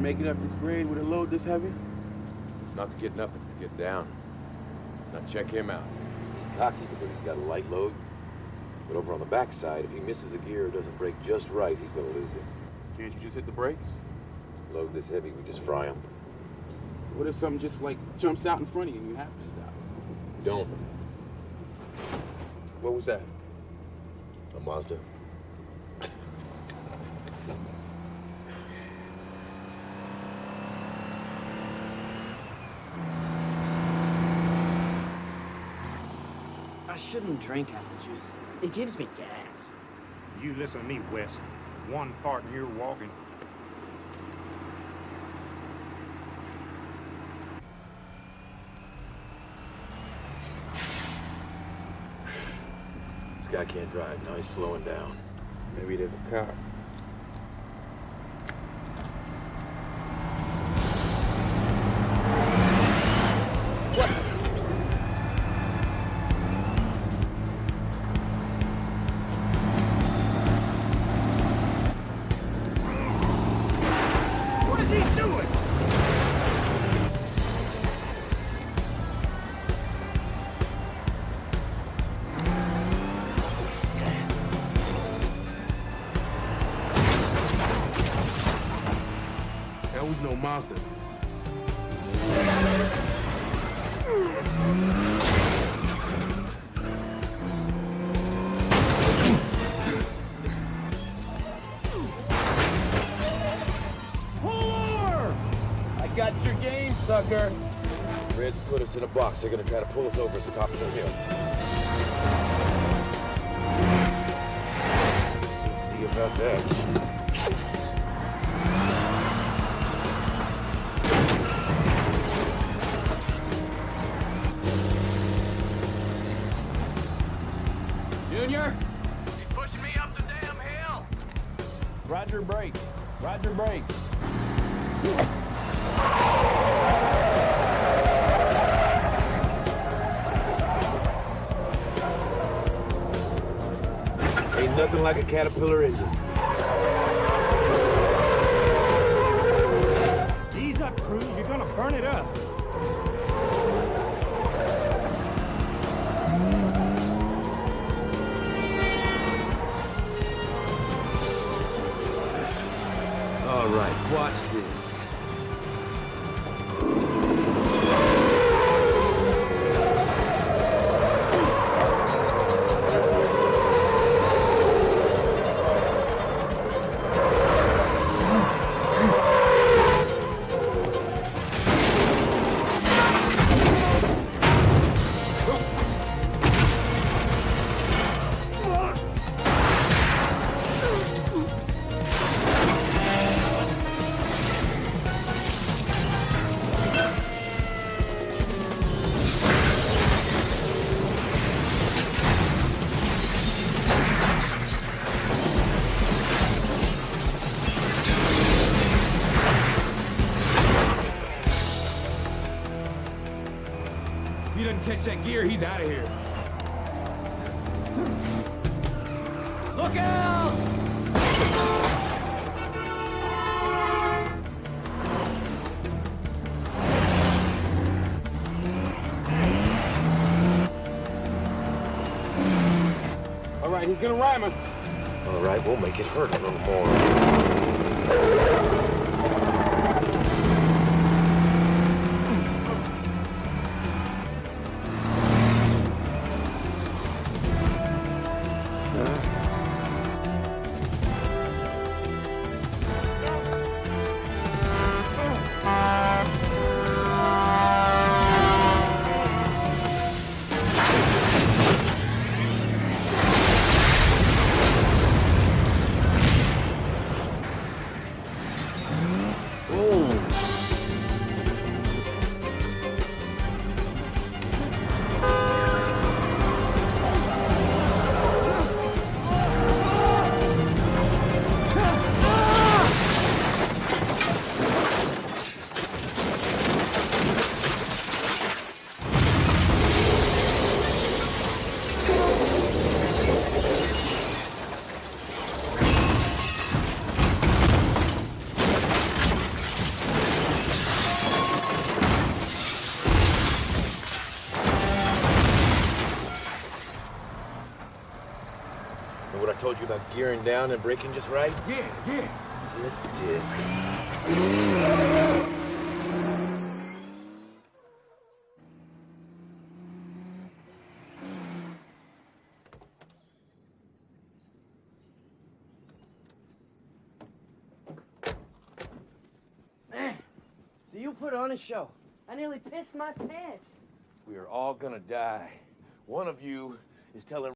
making up this grade with a load this heavy? It's not the getting up, it's the getting down. Now check him out. He's cocky because he's got a light load. But over on the backside, if he misses a gear or doesn't brake just right, he's gonna lose it. Can't you just hit the brakes? Load this heavy, we just fry him. What if something just like jumps out in front of you and you have to stop? Don't. What was that? A Mazda. I shouldn't drink apple juice. It gives me gas. You listen to me, Wes. One fart and you're walking. This guy can't drive. Now he's slowing down. Maybe there's a car. That was no Mazda. Pull over! I got your game, sucker. Reds put us in a box. They're gonna try to pull us over at the top of the hill. We'll see about that. Junior? He's pushing me up the damn hill. Roger brakes. Roger brakes. Ain't nothing like a Caterpillar engine. Ease up, Cruz. You're gonna burn it up. All right, watch this. If he doesn't catch that gear, he's out of here. Look out! All right, he's gonna ram us. All right, we'll make it hurt a little more. gearing down and braking just right? Yeah, yeah. Tisk. Man, do you put on a show? I nearly pissed my pants. We are all gonna die. One of you is telling